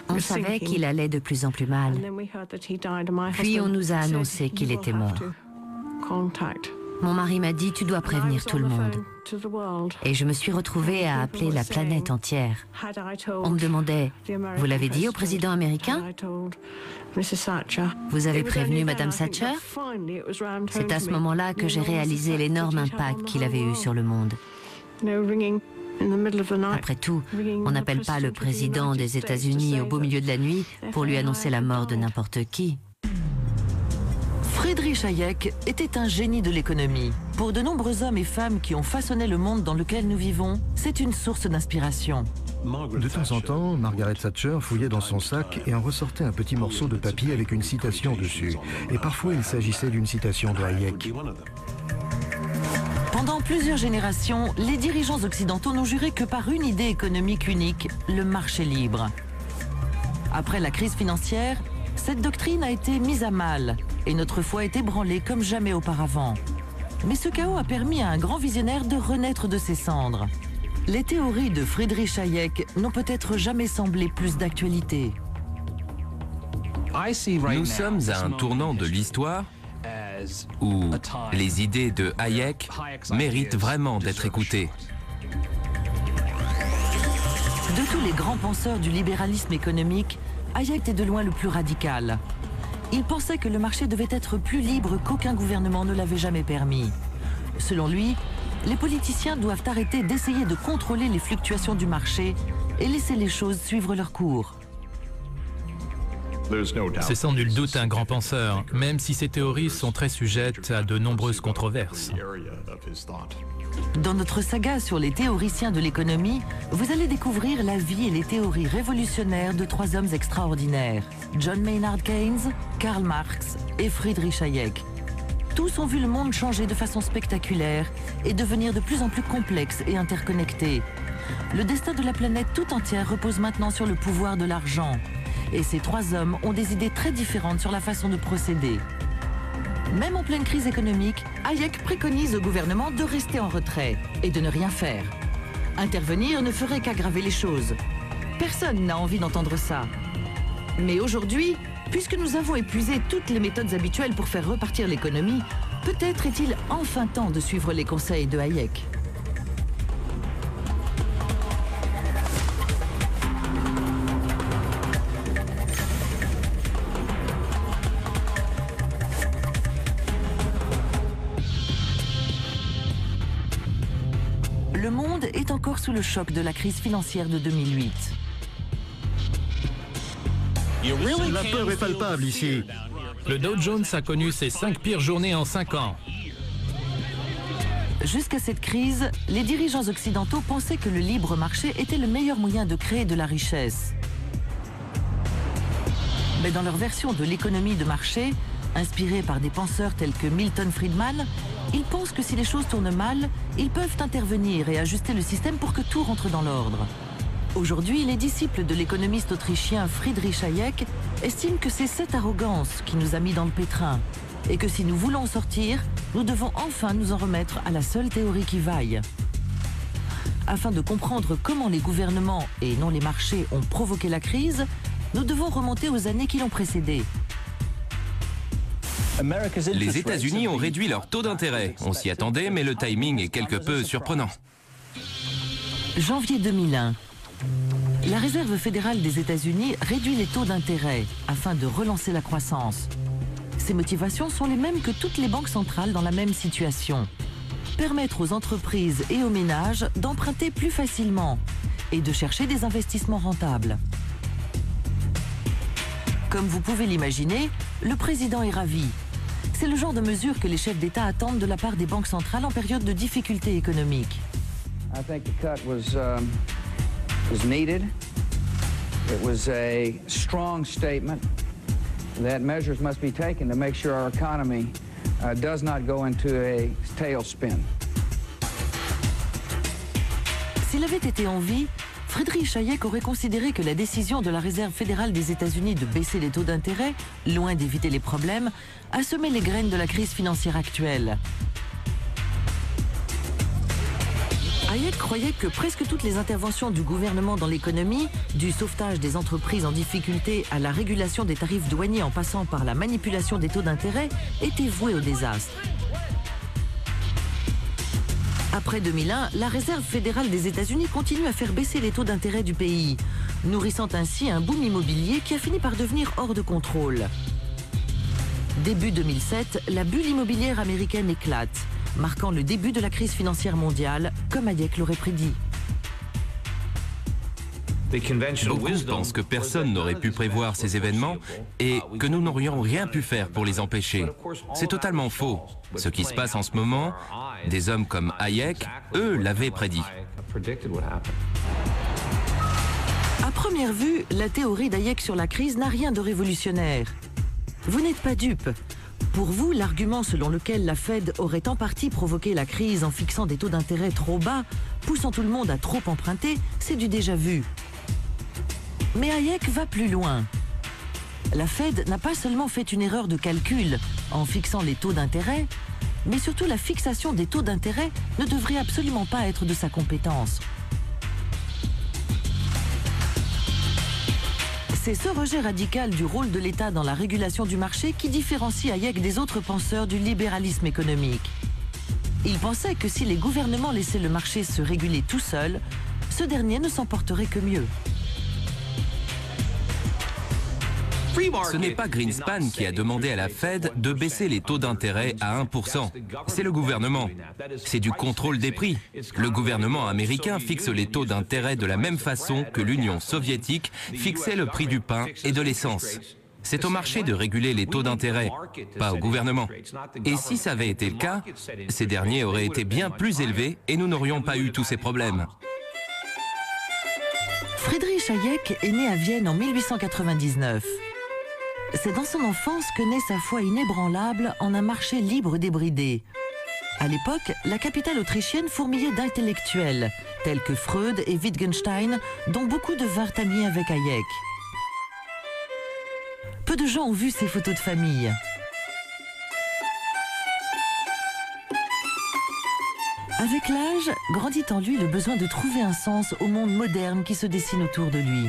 On savait qu'il allait de plus en plus mal. Puis on nous a annoncé qu'il était mort. Mon mari m'a dit « Tu dois prévenir tout le monde ». Et je me suis retrouvée à appeler la planète entière. On me demandait « Vous l'avez dit au président américain ? Vous avez prévenu Madame Thatcher ?» C'est à ce moment-là que j'ai réalisé l'énorme impact qu'il avait eu sur le monde. Après tout, on n'appelle pas le président des États-Unis au beau milieu de la nuit pour lui annoncer la mort de n'importe qui. Friedrich Hayek était un génie de l'économie. Pour de nombreux hommes et femmes qui ont façonné le monde dans lequel nous vivons, c'est une source d'inspiration. De temps en temps, Margaret Thatcher fouillait dans son sac et en ressortait un petit morceau de papier avec une citation dessus. Et parfois, il s'agissait d'une citation de Hayek. Pendant plusieurs générations, les dirigeants occidentaux n'ont juré que par une idée économique unique, le marché libre. Après la crise financière, cette doctrine a été mise à mal et notre foi est ébranlée comme jamais auparavant. Mais ce chaos a permis à un grand visionnaire de renaître de ses cendres. Les théories de Friedrich Hayek n'ont peut-être jamais semblé plus d'actualité. Nous sommes à un tournant de l'histoire où les idées de Hayek méritent vraiment d'être écoutées. De tous les grands penseurs du libéralisme économique, Hayek est de loin le plus radical. Il pensait que le marché devait être plus libre qu'aucun gouvernement ne l'avait jamais permis. Selon lui, les politiciens doivent arrêter d'essayer de contrôler les fluctuations du marché et laisser les choses suivre leur cours. C'est sans nul doute un grand penseur, même si ses théories sont très sujettes à de nombreuses controverses. Dans notre saga sur les théoriciens de l'économie, vous allez découvrir la vie et les théories révolutionnaires de trois hommes extraordinaires, John Maynard Keynes, Karl Marx et Friedrich Hayek. Tous ont vu le monde changer de façon spectaculaire et devenir de plus en plus complexe et interconnecté. Le destin de la planète tout entière repose maintenant sur le pouvoir de l'argent. Et ces trois hommes ont des idées très différentes sur la façon de procéder. Même en pleine crise économique, Hayek préconise au gouvernement de rester en retrait et de ne rien faire. Intervenir ne ferait qu'aggraver les choses. Personne n'a envie d'entendre ça. Mais aujourd'hui, puisque nous avons épuisé toutes les méthodes habituelles pour faire repartir l'économie, peut-être est-il enfin temps de suivre les conseils de Hayek. Le monde est encore sous le choc de la crise financière de 2008. La peur est palpable ici. Le Dow Jones a connu ses 5 pires journées en 5 ans. Jusqu'à cette crise, les dirigeants occidentaux pensaient que le libre marché était le meilleur moyen de créer de la richesse. Mais dans leur version de l'économie de marché, inspirée par des penseurs tels que Milton Friedman, ils pensent que si les choses tournent mal, ils peuvent intervenir et ajuster le système pour que tout rentre dans l'ordre. Aujourd'hui, les disciples de l'économiste autrichien Friedrich Hayek estiment que c'est cette arrogance qui nous a mis dans le pétrin et que si nous voulons en sortir, nous devons enfin nous en remettre à la seule théorie qui vaille. Afin de comprendre comment les gouvernements et non les marchés ont provoqué la crise, nous devons remonter aux années qui l'ont précédée. Les États-Unis ont réduit leur taux d'intérêt. On s'y attendait, mais le timing est quelque peu surprenant. Janvier 2001. La Réserve fédérale des États-Unis réduit les taux d'intérêt afin de relancer la croissance. Ces motivations sont les mêmes que toutes les banques centrales dans la même situation. Permettre aux entreprises et aux ménages d'emprunter plus facilement et de chercher des investissements rentables. Comme vous pouvez l'imaginer, le président est ravi. C'est le genre de mesure que les chefs d'État attendent de la part des banques centrales en période de difficultés économiques. I think the cut was needed. It was a strong statement that measures must be taken to make sure our economy does not go into a tailspin. S'il avait été en vie, Friedrich Hayek aurait considéré que la décision de la Réserve fédérale des États-Unis de baisser les taux d'intérêt, loin d'éviter les problèmes, a semé les graines de la crise financière actuelle. Hayek croyait que presque toutes les interventions du gouvernement dans l'économie, du sauvetage des entreprises en difficulté à la régulation des tarifs douaniers en passant par la manipulation des taux d'intérêt, étaient vouées au désastre. Après 2001, la Réserve fédérale des États-Unis continue à faire baisser les taux d'intérêt du pays, nourrissant ainsi un boom immobilier qui a fini par devenir hors de contrôle. Début 2007, la bulle immobilière américaine éclate, marquant le début de la crise financière mondiale, comme Hayek l'aurait prédit. Beaucoup pensent que personne n'aurait pu prévoir ces événements et que nous n'aurions rien pu faire pour les empêcher. C'est totalement faux. Ce qui se passe en ce moment, des hommes comme Hayek, eux, l'avaient prédit. À première vue, la théorie d'Hayek sur la crise n'a rien de révolutionnaire. Vous n'êtes pas dupe. Pour vous, l'argument selon lequel la Fed aurait en partie provoqué la crise en fixant des taux d'intérêt trop bas, poussant tout le monde à trop emprunter, c'est du déjà-vu. Mais Hayek va plus loin. La Fed n'a pas seulement fait une erreur de calcul en fixant les taux d'intérêt, mais surtout la fixation des taux d'intérêt ne devrait absolument pas être de sa compétence. C'est ce rejet radical du rôle de l'État dans la régulation du marché qui différencie Hayek des autres penseurs du libéralisme économique. Il pensait que si les gouvernements laissaient le marché se réguler tout seul, ce dernier ne s'en porterait que mieux. Ce n'est pas Greenspan qui a demandé à la Fed de baisser les taux d'intérêt à 1%. C'est le gouvernement. C'est du contrôle des prix. Le gouvernement américain fixe les taux d'intérêt de la même façon que l'Union soviétique fixait le prix du pain et de l'essence. C'est au marché de réguler les taux d'intérêt, pas au gouvernement. Et si ça avait été le cas, ces derniers auraient été bien plus élevés et nous n'aurions pas eu tous ces problèmes. Friedrich Hayek est né à Vienne en 1899. C'est dans son enfance que naît sa foi inébranlable en un marché libre débridé. À l'époque, la capitale autrichienne fourmillait d'intellectuels, tels que Freud et Wittgenstein, dont beaucoup devinrent amis avec Hayek. Peu de gens ont vu ces photos de famille. Avec l'âge, grandit en lui le besoin de trouver un sens au monde moderne qui se dessine autour de lui.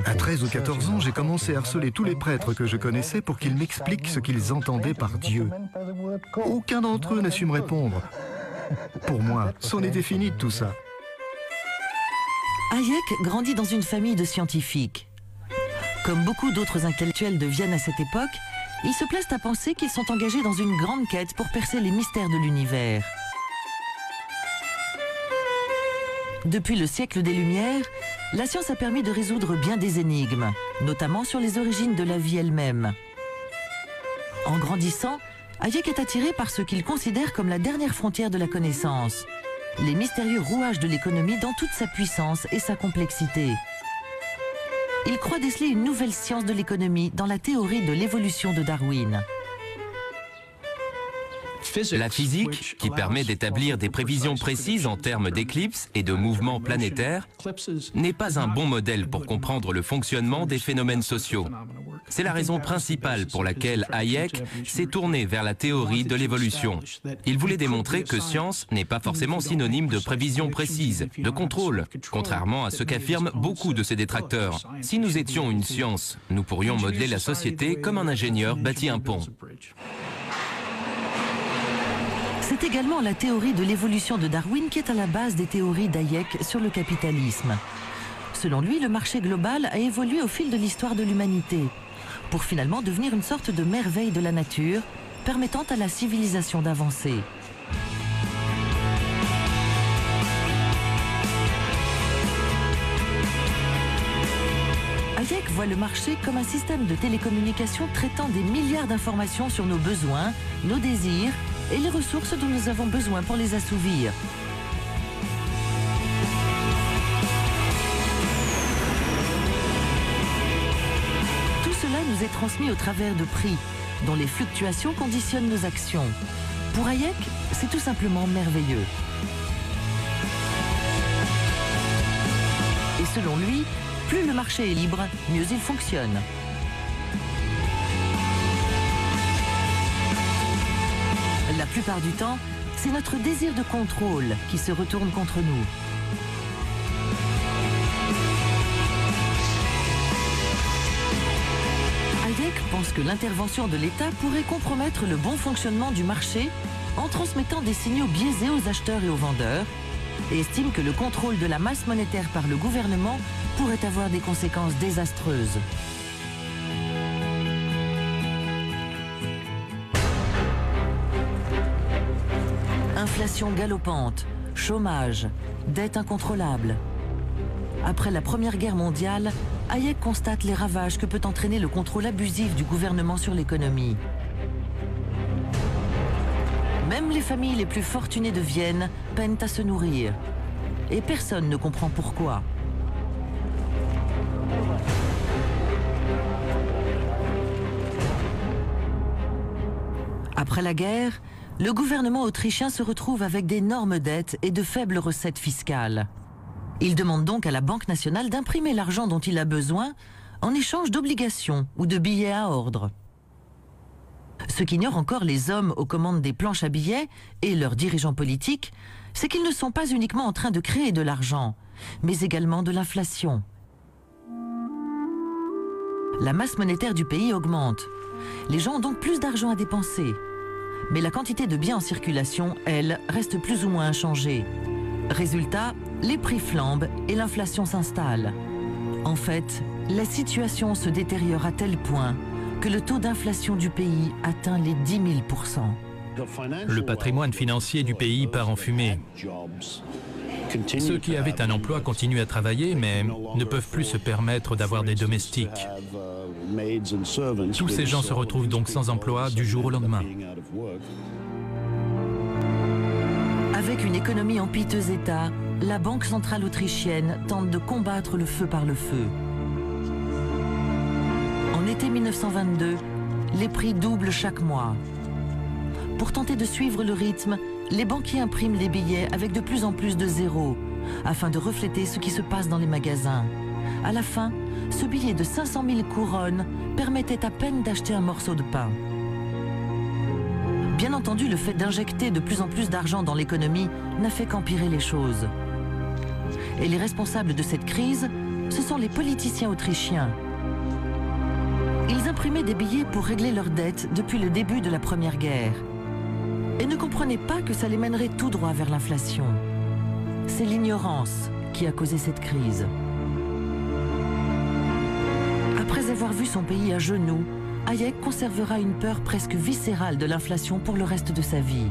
À 13 ou 14 ans, j'ai commencé à harceler tous les prêtres que je connaissais pour qu'ils m'expliquent ce qu'ils entendaient par Dieu. Aucun d'entre eux n'a su me répondre. Pour moi, c'en était fini de tout ça. Hayek grandit dans une famille de scientifiques. Comme beaucoup d'autres intellectuels de Vienne à cette époque, ils se plaisent à penser qu'ils sont engagés dans une grande quête pour percer les mystères de l'univers. Depuis le siècle des Lumières, la science a permis de résoudre bien des énigmes, notamment sur les origines de la vie elle-même. En grandissant, Hayek est attiré par ce qu'il considère comme la dernière frontière de la connaissance, les mystérieux rouages de l'économie dans toute sa puissance et sa complexité. Il croit déceler une nouvelle science de l'économie dans la théorie de l'évolution de Darwin. La physique, qui permet d'établir des prévisions précises en termes d'éclipses et de mouvements planétaires, n'est pas un bon modèle pour comprendre le fonctionnement des phénomènes sociaux. C'est la raison principale pour laquelle Hayek s'est tourné vers la théorie de l'évolution. Il voulait démontrer que science n'est pas forcément synonyme de prévision précise, de contrôle, contrairement à ce qu'affirment beaucoup de ses détracteurs. Si nous étions une science, nous pourrions modeler la société comme un ingénieur bâtit un pont. C'est également la théorie de l'évolution de Darwin qui est à la base des théories d'Hayek sur le capitalisme. Selon lui, le marché global a évolué au fil de l'histoire de l'humanité, pour finalement devenir une sorte de merveille de la nature, permettant à la civilisation d'avancer. Hayek voit le marché comme un système de télécommunications traitant des milliards d'informations sur nos besoins, nos désirs et les ressources dont nous avons besoin pour les assouvir. Tout cela nous est transmis au travers de prix, dont les fluctuations conditionnent nos actions. Pour Hayek, c'est tout simplement merveilleux. Et selon lui, plus le marché est libre, mieux il fonctionne. La plupart du temps, c'est notre désir de contrôle qui se retourne contre nous. Hayek pense que l'intervention de l'État pourrait compromettre le bon fonctionnement du marché en transmettant des signaux biaisés aux acheteurs et aux vendeurs, et estime que le contrôle de la masse monétaire par le gouvernement pourrait avoir des conséquences désastreuses. Inflation galopante, chômage, dette incontrôlable. Après la Première Guerre mondiale, Hayek constate les ravages que peut entraîner le contrôle abusif du gouvernement sur l'économie. Même les familles les plus fortunées de Vienne peinent à se nourrir. Et personne ne comprend pourquoi. Après la guerre, le gouvernement autrichien se retrouve avec d'énormes dettes et de faibles recettes fiscales. Il demande donc à la Banque nationale d'imprimer l'argent dont il a besoin en échange d'obligations ou de billets à ordre. Ce qu'ignorent encore les hommes aux commandes des planches à billets et leurs dirigeants politiques, c'est qu'ils ne sont pas uniquement en train de créer de l'argent, mais également de l'inflation. La masse monétaire du pays augmente. Les gens ont donc plus d'argent à dépenser. Mais la quantité de biens en circulation, elle, reste plus ou moins inchangée. Résultat, les prix flambent et l'inflation s'installe. En fait, la situation se détériore à tel point que le taux d'inflation du pays atteint les 10 000%. Le patrimoine financier du pays part en fumée. Ceux qui avaient un emploi continuent à travailler, mais ne peuvent plus se permettre d'avoir des domestiques. Tous ces gens se retrouvent donc sans emploi du jour au lendemain. Avec une économie en piteux état, la Banque centrale autrichienne tente de combattre le feu par le feu. En été 1922, les prix doublent chaque mois. Pour tenter de suivre le rythme, les banquiers impriment des billets avec de plus en plus de zéros, afin de refléter ce qui se passe dans les magasins. À la fin, ce billet de 500 000 couronnes permettait à peine d'acheter un morceau de pain. Bien entendu, le fait d'injecter de plus en plus d'argent dans l'économie n'a fait qu'empirer les choses. Et les responsables de cette crise, ce sont les politiciens autrichiens. Ils imprimaient des billets pour régler leurs dettes depuis le début de la Première Guerre. Et ne comprenaient pas que ça les mènerait tout droit vers l'inflation. C'est l'ignorance qui a causé cette crise. Après avoir vu son pays à genoux, Hayek conservera une peur presque viscérale de l'inflation pour le reste de sa vie.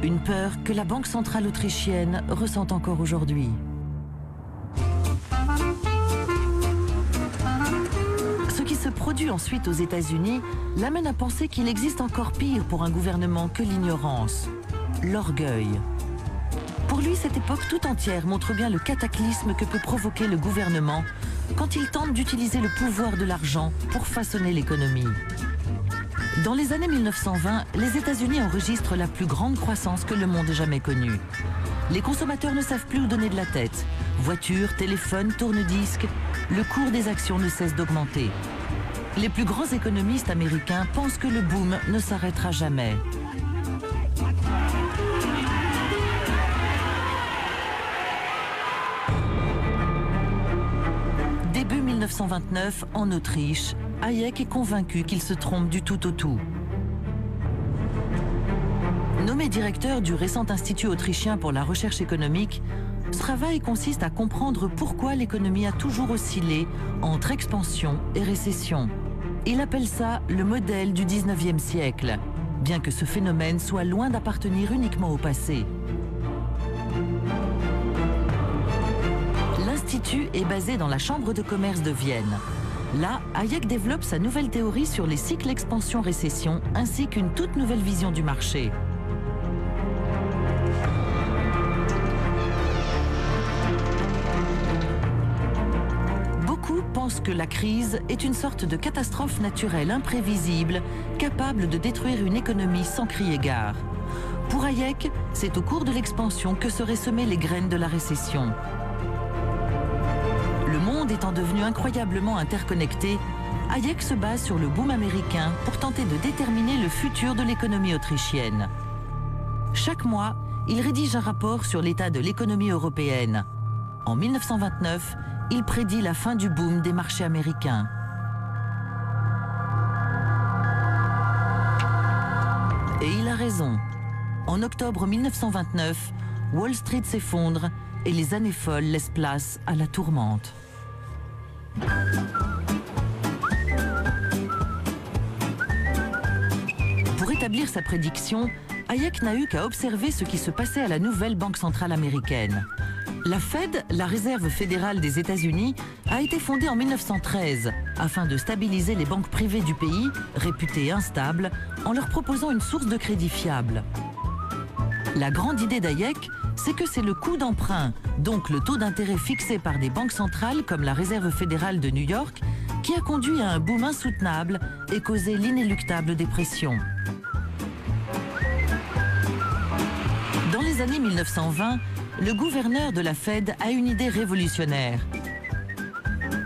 Une peur que la Banque centrale autrichienne ressent encore aujourd'hui. Ce qui se produit ensuite aux États-Unis l'amène à penser qu'il existe encore pire pour un gouvernement que l'ignorance, l'orgueil. Pour lui, cette époque tout entière montre bien le cataclysme que peut provoquer le gouvernement quand il tente d'utiliser le pouvoir de l'argent pour façonner l'économie. Dans les années 1920, les États-Unis enregistrent la plus grande croissance que le monde ait jamais connue. Les consommateurs ne savent plus où donner de la tête. Voitures, téléphones, tourne-disques, le cours des actions ne cesse d'augmenter. Les plus grands économistes américains pensent que le boom ne s'arrêtera jamais. Début 1929, en Autriche, Hayek est convaincu qu'il se trompe du tout au tout. Nommé directeur du récent Institut autrichien pour la recherche économique, ce travail consiste à comprendre pourquoi l'économie a toujours oscillé entre expansion et récession. Il appelle ça le modèle du 19e siècle, bien que ce phénomène soit loin d'appartenir uniquement au passé. L'Institut est basé dans la Chambre de commerce de Vienne. Là, Hayek développe sa nouvelle théorie sur les cycles expansion-récession ainsi qu'une toute nouvelle vision du marché. Beaucoup pensent que la crise est une sorte de catastrophe naturelle imprévisible, capable de détruire une économie sans crier gare. Pour Hayek, c'est au cours de l'expansion que seraient semées les graines de la récession. Le monde étant devenu incroyablement interconnecté, Hayek se base sur le boom américain pour tenter de déterminer le futur de l'économie autrichienne. Chaque mois, il rédige un rapport sur l'état de l'économie européenne. En 1929, il prédit la fin du boom des marchés américains. Et il a raison. En octobre 1929, Wall Street s'effondre et les années folles laissent place à la tourmente. Pour établir sa prédiction, Hayek n'a eu qu'à observer ce qui se passait à la nouvelle Banque centrale américaine. La Fed, la Réserve fédérale des États-Unis, a été fondée en 1913 afin de stabiliser les banques privées du pays, réputées instables, en leur proposant une source de crédit fiable. La grande idée d'Hayek, c'est que c'est le coût d'emprunt, donc le taux d'intérêt fixé par des banques centrales comme la Réserve fédérale de New York, qui a conduit à un boom insoutenable et causé l'inéluctable dépression. Dans les années 1920, le gouverneur de la Fed a une idée révolutionnaire.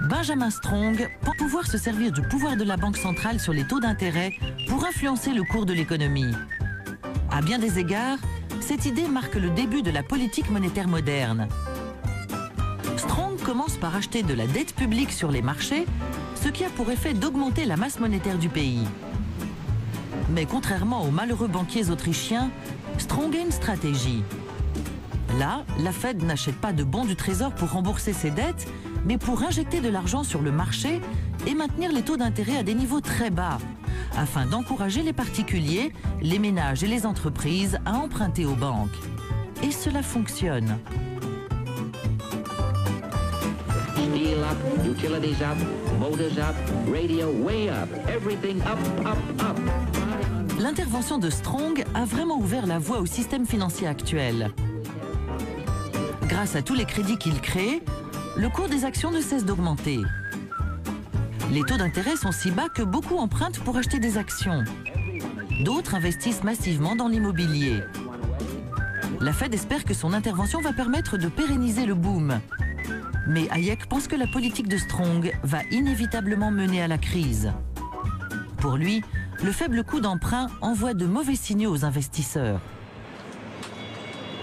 Benjamin Strong pense pouvoir se servir du pouvoir de la Banque centrale sur les taux d'intérêt pour influencer le cours de l'économie. À bien des égards, cette idée marque le début de la politique monétaire moderne. Strong commence par acheter de la dette publique sur les marchés, ce qui a pour effet d'augmenter la masse monétaire du pays. Mais contrairement aux malheureux banquiers autrichiens, Strong a une stratégie. Là, la Fed n'achète pas de bons du Trésor pour rembourser ses dettes, mais pour injecter de l'argent sur le marché et maintenir les taux d'intérêt à des niveaux très bas, afin d'encourager les particuliers, les ménages et les entreprises à emprunter aux banques. Et cela fonctionne. Steel up, utilities up, motors up, radio way up, everything up, up, up. L'intervention de Strong a vraiment ouvert la voie au système financier actuel. Grâce à tous les crédits qu'il crée, le cours des actions ne cesse d'augmenter. Les taux d'intérêt sont si bas que beaucoup empruntent pour acheter des actions. D'autres investissent massivement dans l'immobilier. La Fed espère que son intervention va permettre de pérenniser le boom. Mais Hayek pense que la politique de Strong va inévitablement mener à la crise. Pour lui, le faible coût d'emprunt envoie de mauvais signaux aux investisseurs.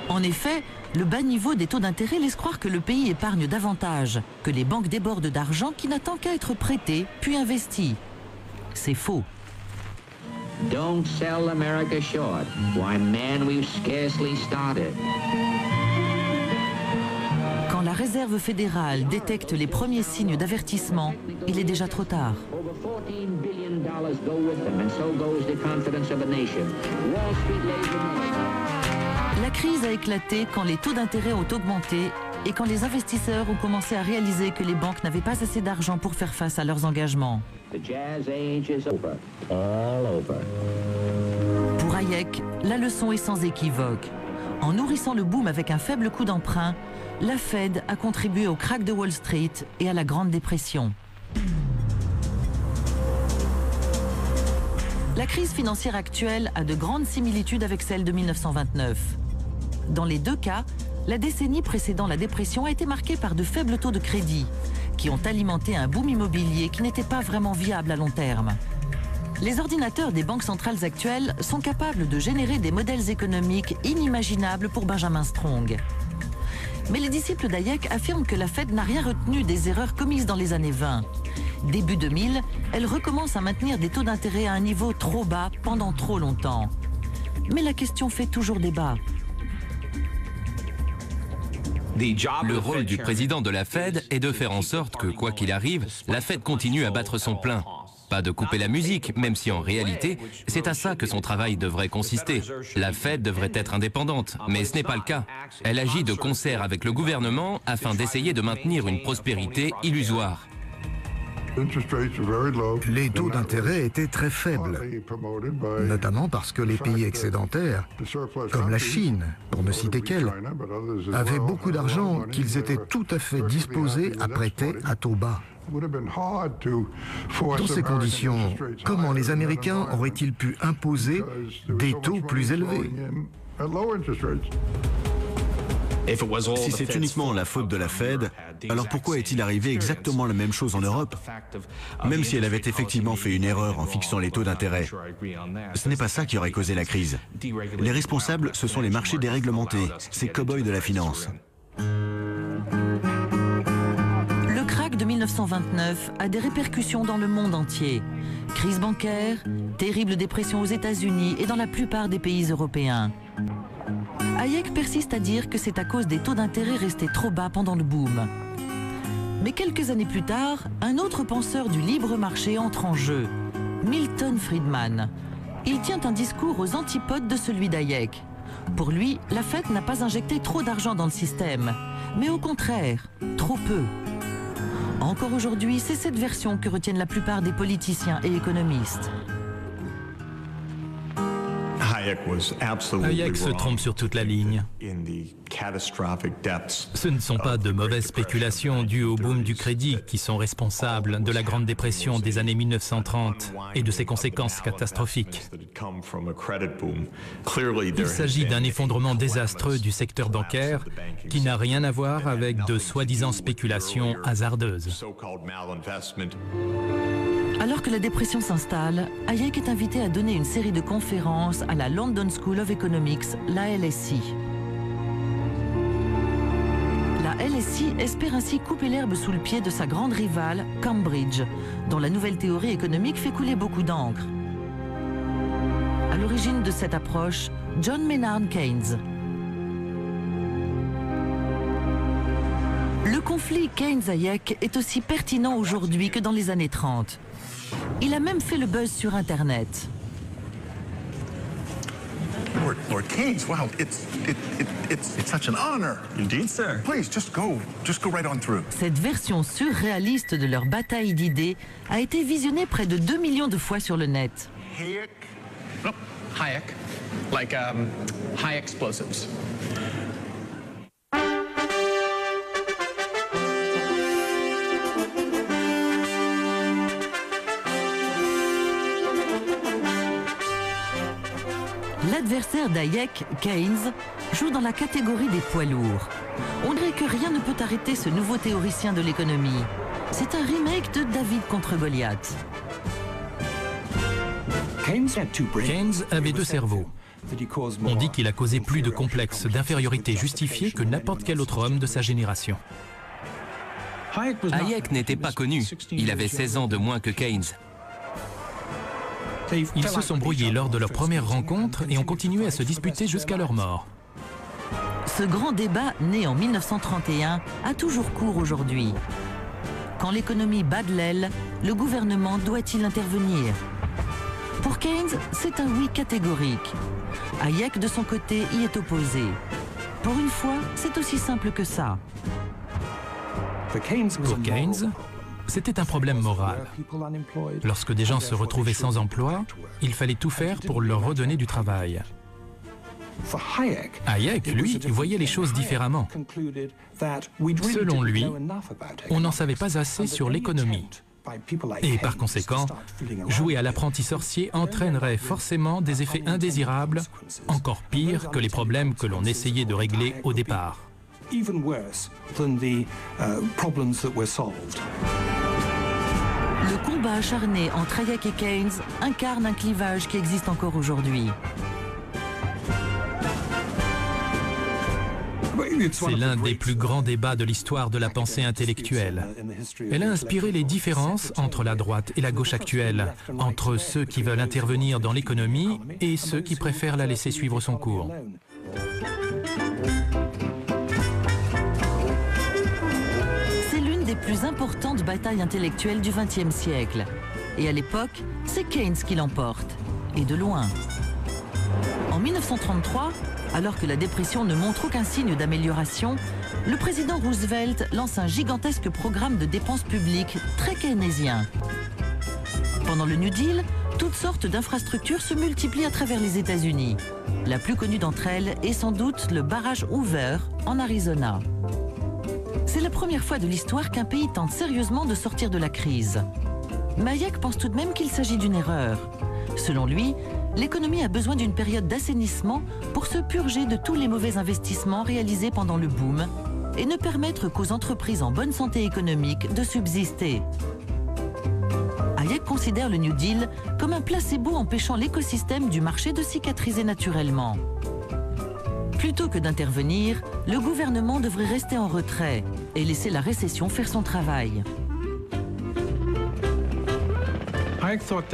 En effet, le bas niveau des taux d'intérêt laisse croire que le pays épargne davantage, que les banques débordent d'argent qui n'attend qu'à être prêté, puis investi. C'est faux. Don't sell America short. Why, man, we've scarcely started. Quand la Réserve fédérale détecte les premiers signes d'avertissement, il est déjà trop tard. Over $14 billion go with them, and so goes the confidence of a nation. Wall Street lays the money. La crise a éclaté quand les taux d'intérêt ont augmenté et quand les investisseurs ont commencé à réaliser que les banques n'avaient pas assez d'argent pour faire face à leurs engagements. The jazz age is over. All over. Pour Hayek, la leçon est sans équivoque. En nourrissant le boom avec un faible coût d'emprunt, la Fed a contribué au krach de Wall Street et à la Grande Dépression. La crise financière actuelle a de grandes similitudes avec celle de 1929. Dans les deux cas, la décennie précédant la dépression a été marquée par de faibles taux de crédit, qui ont alimenté un boom immobilier qui n'était pas vraiment viable à long terme. Les ordinateurs des banques centrales actuelles sont capables de générer des modèles économiques inimaginables pour Benjamin Strong. Mais les disciples d'Hayek affirment que la Fed n'a rien retenu des erreurs commises dans les années 20. Début 2000, elle recommence à maintenir des taux d'intérêt à un niveau trop bas pendant trop longtemps. Mais la question fait toujours débat. Le rôle du président de la Fed est de faire en sorte que, quoi qu'il arrive, la Fed continue à battre son plein. Pas de couper la musique, même si en réalité, c'est à ça que son travail devrait consister. La Fed devrait être indépendante, mais ce n'est pas le cas. Elle agit de concert avec le gouvernement afin d'essayer de maintenir une prospérité illusoire. Les taux d'intérêt étaient très faibles, notamment parce que les pays excédentaires, comme la Chine, pour ne citer qu'elle, avaient beaucoup d'argent qu'ils étaient tout à fait disposés à prêter à taux bas. Dans ces conditions, comment les Américains auraient-ils pu imposer des taux plus élevés ? Si c'est uniquement la faute de la Fed, alors pourquoi est-il arrivé exactement la même chose en Europe? Même si elle avait effectivement fait une erreur en fixant les taux d'intérêt, ce n'est pas ça qui aurait causé la crise. Les responsables, ce sont les marchés déréglementés, ces cow-boys de la finance. Le krach de 1929 a des répercussions dans le monde entier. Crise bancaire, terrible dépression aux États-Unis et dans la plupart des pays européens. Hayek persiste à dire que c'est à cause des taux d'intérêt restés trop bas pendant le boom. Mais quelques années plus tard, un autre penseur du libre marché entre en jeu, Milton Friedman. Il tient un discours aux antipodes de celui d'Hayek. Pour lui, la Fed n'a pas injecté trop d'argent dans le système, mais au contraire, trop peu. Encore aujourd'hui, c'est cette version que retiennent la plupart des politiciens et économistes. Hayek se trompe sur toute la ligne. Ce ne sont pas de mauvaises spéculations dues au boom du crédit qui sont responsables de la Grande Dépression des années 1930 et de ses conséquences catastrophiques. Il s'agit d'un effondrement désastreux du secteur bancaire qui n'a rien à voir avec de soi-disant spéculations hasardeuses. Alors que la dépression s'installe, Hayek est invité à donner une série de conférences à la London School of Economics, la LSE. La LSE espère ainsi couper l'herbe sous le pied de sa grande rivale, Cambridge, dont la nouvelle théorie économique fait couler beaucoup d'encre. À l'origine de cette approche, John Maynard Keynes. Le conflit Keynes-Hayek est aussi pertinent aujourd'hui que dans les années 30. Il a même fait le buzz sur Internet. Lord Keynes, wow, it's such an honor. Indeed, sir. Please, just go right on through. Cette version surréaliste de leur bataille d'idées a été visionnée près de 2 millions de fois sur le net. Hayek? No, Hayek. Like, high explosives. L'adversaire d'Hayek, Keynes, joue dans la catégorie des poids lourds. On dirait que rien ne peut arrêter ce nouveau théoricien de l'économie. C'est un remake de David contre Goliath. Keynes avait deux cerveaux. On dit qu'il a causé plus de complexes d'infériorité justifiés que n'importe quel autre homme de sa génération. Hayek n'était pas connu. Il avait 16 ans de moins que Keynes. Ils se sont brouillés lors de leur première rencontre et ont continué à se disputer jusqu'à leur mort. Ce grand débat, né en 1931, a toujours cours aujourd'hui. Quand l'économie bat de l'aile, le gouvernement doit-il intervenir? Pour Keynes, c'est un oui catégorique. Hayek, de son côté, y est opposé. Pour une fois, c'est aussi simple que ça. Pour Keynes, c'était un problème moral. Lorsque des gens se retrouvaient sans emploi, il fallait tout faire pour leur redonner du travail. Hayek, lui, voyait les choses différemment. Selon lui, on n'en savait pas assez sur l'économie. Et par conséquent, jouer à l'apprenti sorcier entraînerait forcément des effets indésirables, encore pires que les problèmes que l'on essayait de régler au départ. Le combat acharné entre Hayek et Keynes incarne un clivage qui existe encore aujourd'hui. C'est l'un des plus grands débats de l'histoire de la pensée intellectuelle. Elle a inspiré les différences entre la droite et la gauche actuelle, entre ceux qui veulent intervenir dans l'économie et ceux qui préfèrent la laisser suivre son cours. Des plus importantes batailles intellectuelles du XXe siècle. Et à l'époque, c'est Keynes qui l'emporte, et de loin. En 1933, alors que la dépression ne montre aucun signe d'amélioration, le président Roosevelt lance un gigantesque programme de dépenses publiques très keynésien. Pendant le New Deal, toutes sortes d'infrastructures se multiplient à travers les États-Unis. La plus connue d'entre elles est sans doute le barrage Hoover, en Arizona. C'est la première fois de l'histoire qu'un pays tente sérieusement de sortir de la crise. Mais Hayek pense tout de même qu'il s'agit d'une erreur. Selon lui, l'économie a besoin d'une période d'assainissement pour se purger de tous les mauvais investissements réalisés pendant le boom et ne permettre qu'aux entreprises en bonne santé économique de subsister. Hayek considère le New Deal comme un placebo empêchant l'écosystème du marché de cicatriser naturellement. Plutôt que d'intervenir, le gouvernement devrait rester en retrait et laisser la récession faire son travail.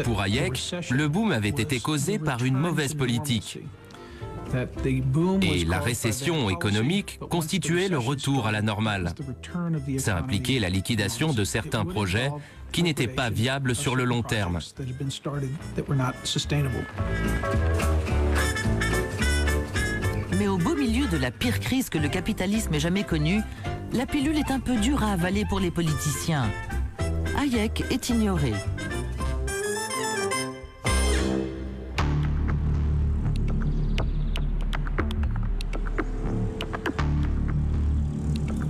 Pour Hayek, le boom avait été causé par une mauvaise politique. Et la récession économique constituait le retour à la normale. Ça impliquait la liquidation de certains projets qui n'étaient pas viables sur le long terme. Mais au beau milieu de la pire crise que le capitalisme ait jamais connue, la pilule est un peu dure à avaler pour les politiciens. Hayek est ignoré.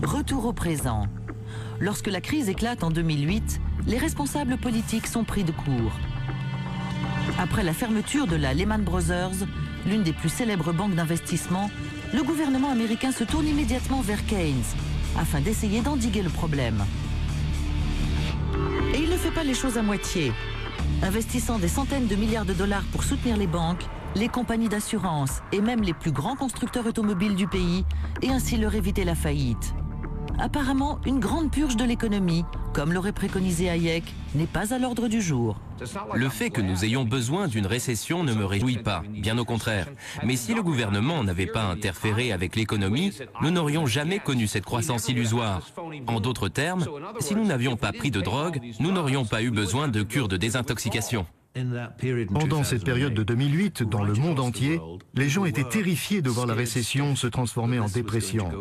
Retour au présent. Lorsque la crise éclate en 2008, les responsables politiques sont pris de court. Après la fermeture de la Lehman Brothers, l'une des plus célèbres banques d'investissement, le gouvernement américain se tourne immédiatement vers Keynes, afin d'essayer d'endiguer le problème. Et il ne fait pas les choses à moitié. Investissant des centaines de milliards de dollars pour soutenir les banques, les compagnies d'assurance et même les plus grands constructeurs automobiles du pays, et ainsi leur éviter la faillite. Apparemment, une grande purge de l'économie, comme l'aurait préconisé Hayek, n'est pas à l'ordre du jour. Le fait que nous ayons besoin d'une récession ne me réjouit pas, bien au contraire. Mais si le gouvernement n'avait pas interféré avec l'économie, nous n'aurions jamais connu cette croissance illusoire. En d'autres termes, si nous n'avions pas pris de drogue, nous n'aurions pas eu besoin de cure de désintoxication. Pendant cette période de 2008, dans le monde entier, les gens étaient terrifiés de voir la récession se transformer en dépression.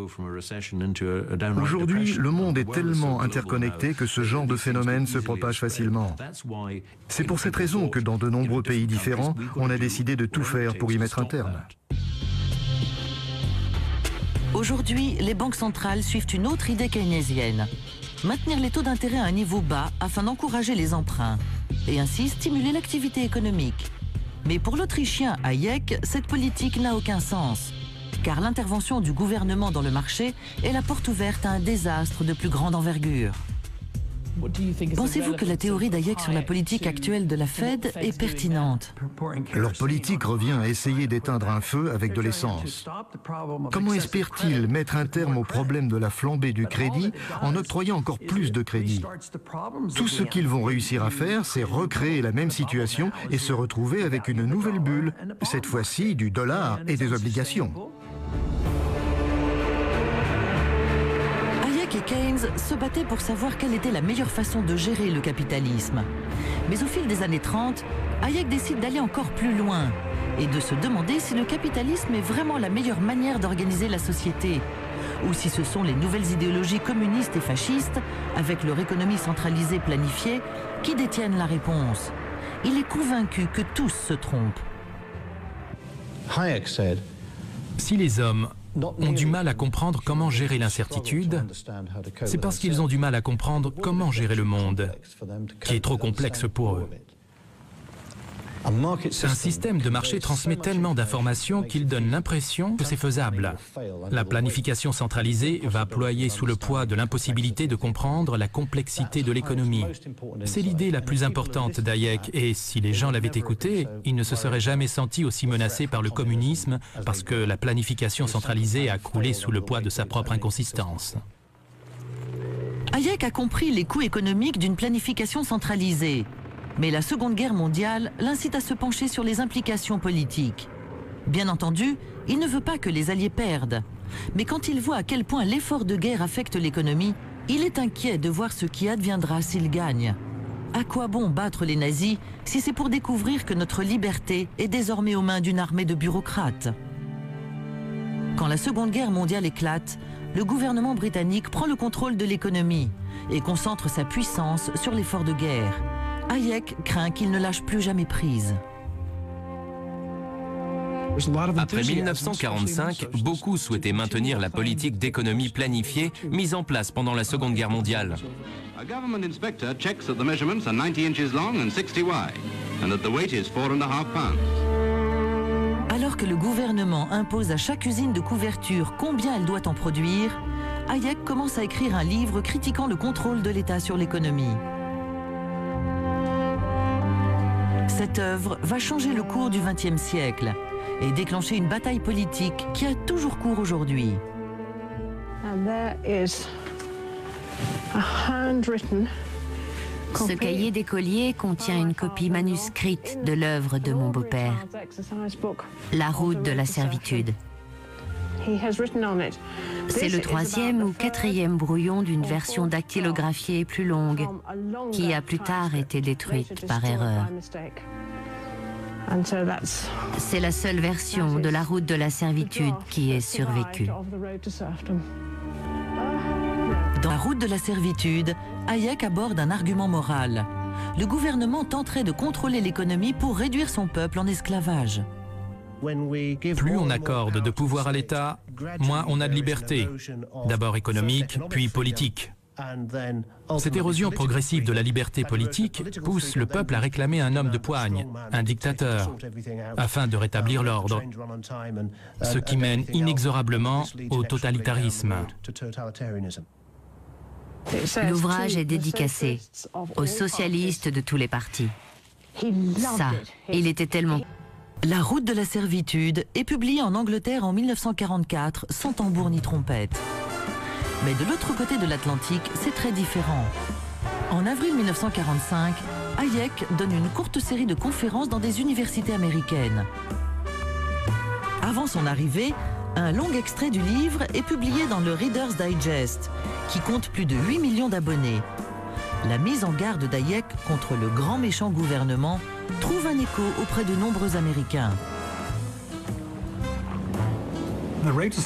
Aujourd'hui, le monde est tellement interconnecté que ce genre de phénomène se propage facilement. C'est pour cette raison que dans de nombreux pays différents, on a décidé de tout faire pour y mettre un terme. Aujourd'hui, les banques centrales suivent une autre idée keynésienne. Maintenir les taux d'intérêt à un niveau bas afin d'encourager les emprunts et ainsi stimuler l'activité économique. Mais pour l'Autrichien Hayek, cette politique n'a aucun sens, car l'intervention du gouvernement dans le marché est la porte ouverte à un désastre de plus grande envergure. Pensez-vous que la théorie d'Hayek sur la politique actuelle de la Fed est pertinente? Leur politique revient à essayer d'éteindre un feu avec de l'essence. Comment espèrent-ils mettre un terme au problème de la flambée du crédit en octroyant encore plus de crédit? Tout ce qu'ils vont réussir à faire, c'est recréer la même situation et se retrouver avec une nouvelle bulle, cette fois-ci du dollar et des obligations. Et Keynes se battaient pour savoir quelle était la meilleure façon de gérer le capitalisme. Mais au fil des années 30, Hayek décide d'aller encore plus loin et de se demander si le capitalisme est vraiment la meilleure manière d'organiser la société, ou si ce sont les nouvelles idéologies communistes et fascistes, avec leur économie centralisée planifiée, qui détiennent la réponse. Il est convaincu que tous se trompent. Hayek said, si les hommes ont du mal à comprendre comment gérer l'incertitude, c'est parce qu'ils ont du mal à comprendre comment gérer le monde, qui est trop complexe pour eux. Un système de marché transmet tellement d'informations qu'il donne l'impression que c'est faisable. La planification centralisée va ployer sous le poids de l'impossibilité de comprendre la complexité de l'économie. C'est l'idée la plus importante d'Hayek, et si les gens l'avaient écouté, ils ne se seraient jamais sentis aussi menacés par le communisme parce que la planification centralisée a croulé sous le poids de sa propre inconsistance. Hayek a compris les coûts économiques d'une planification centralisée. Mais la Seconde Guerre mondiale l'incite à se pencher sur les implications politiques. Bien entendu, il ne veut pas que les Alliés perdent. Mais quand il voit à quel point l'effort de guerre affecte l'économie, il est inquiet de voir ce qui adviendra s'ils gagnent. À quoi bon battre les nazis si c'est pour découvrir que notre liberté est désormais aux mains d'une armée de bureaucrates? Quand la Seconde Guerre mondiale éclate, le gouvernement britannique prend le contrôle de l'économie et concentre sa puissance sur l'effort de guerre. Hayek craint qu'il ne lâche plus jamais prise. Après 1945, beaucoup souhaitaient maintenir la politique d'économie planifiée mise en place pendant la Seconde Guerre mondiale. Alors Alors que le gouvernement impose à chaque usine de couverture combien elle doit en produire, Hayek commence à écrire un livre critiquant le contrôle de l'État sur l'économie. Cette œuvre va changer le cours du XXe siècle et déclencher une bataille politique qui a toujours cours aujourd'hui. Ce cahier d'écolier contient une copie manuscrite de l'œuvre de mon beau-père, La route de la servitude. C'est le 3e ou 4e brouillon d'une version dactylographiée plus longue, qui a plus tard été détruite par erreur. C'est la seule version de La route de la servitude qui ait survécu. Dans La route de la servitude, Hayek aborde un argument moral. Le gouvernement tenterait de contrôler l'économie pour réduire son peuple en esclavage. Plus on accorde de pouvoir à l'État, moins on a de liberté, d'abord économique, puis politique. Cette érosion progressive de la liberté politique pousse le peuple à réclamer un homme de poigne, un dictateur, afin de rétablir l'ordre, ce qui mène inexorablement au totalitarisme. L'ouvrage est dédicacé aux socialistes de tous les partis. Ça, il était tellement... La route de la servitude est publiée en Angleterre en 1944, sans tambour ni trompette. Mais de l'autre côté de l'Atlantique, c'est très différent. En avril 1945, Hayek donne une courte série de conférences dans des universités américaines. Avant son arrivée, un long extrait du livre est publié dans le Reader's Digest, qui compte plus de 8 millions d'abonnés. La mise en garde d'Hayek contre le grand méchant gouvernement trouve un écho auprès de nombreux Américains.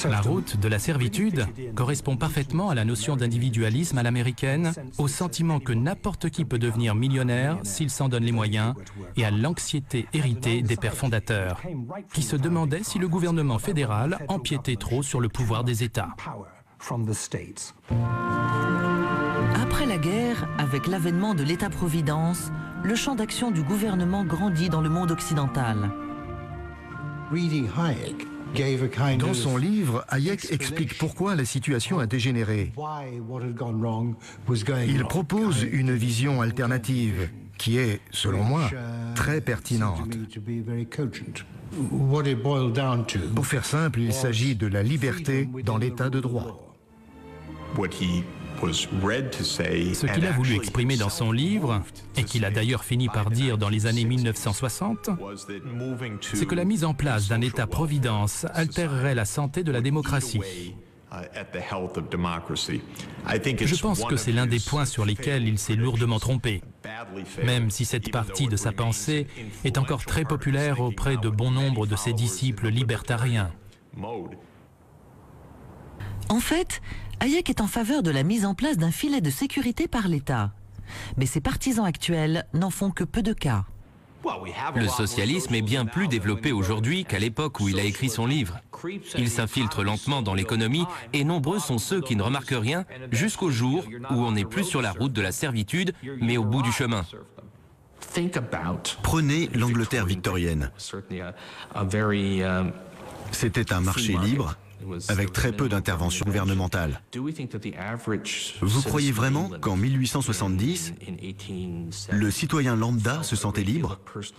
La route de la servitude correspond parfaitement à la notion d'individualisme à l'américaine, au sentiment que n'importe qui peut devenir millionnaire s'il s'en donne les moyens, et à l'anxiété héritée des pères fondateurs, qui se demandaient si le gouvernement fédéral empiétait trop sur le pouvoir des États. Après la guerre, avec l'avènement de l'État-providence, le champ d'action du gouvernement grandit dans le monde occidental. Dans son livre, Hayek explique pourquoi la situation a dégénéré. Il propose une vision alternative qui est, selon moi, très pertinente. Pour faire simple, il s'agit de la liberté dans l'état de droit. Ce qu'il a voulu exprimer dans son livre, et qu'il a d'ailleurs fini par dire dans les années 1960, c'est que la mise en place d'un État-providence altérerait la santé de la démocratie. Je pense que c'est l'un des points sur lesquels il s'est lourdement trompé, même si cette partie de sa pensée est encore très populaire auprès de bon nombre de ses disciples libertariens. En fait, Hayek est en faveur de la mise en place d'un filet de sécurité par l'État. Mais ses partisans actuels n'en font que peu de cas. Le socialisme est bien plus développé aujourd'hui qu'à l'époque où il a écrit son livre. Il s'infiltre lentement dans l'économie et nombreux sont ceux qui ne remarquent rien jusqu'au jour où on n'est plus sur la route de la servitude, mais au bout du chemin. Prenez l'Angleterre victorienne. C'était un marché libre, avec très peu d'intervention gouvernementale. Vous croyez vraiment qu'en 1870, le citoyen lambda se sentait libre? Je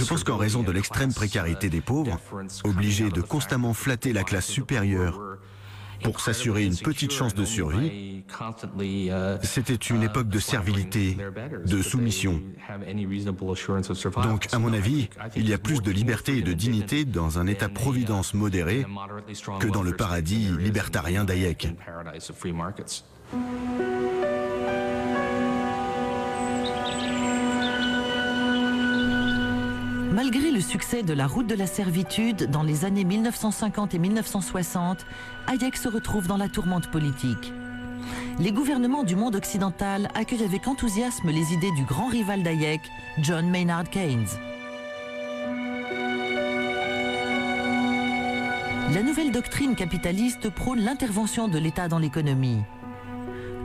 pense qu'en raison de l'extrême précarité des pauvres, obligés de constamment flatter la classe supérieure pour s'assurer une petite chance de survie, c'était une époque de servilité, de soumission. Donc, à mon avis, il y a plus de liberté et de dignité dans un État-providence modéré que dans le paradis libertarien d'Hayek. Malgré le succès de la route de la servitude dans les années 1950 et 1960, Hayek se retrouve dans la tourmente politique. Les gouvernements du monde occidental accueillent avec enthousiasme les idées du grand rival d'Hayek, John Maynard Keynes. La nouvelle doctrine capitaliste prône l'intervention de l'État dans l'économie.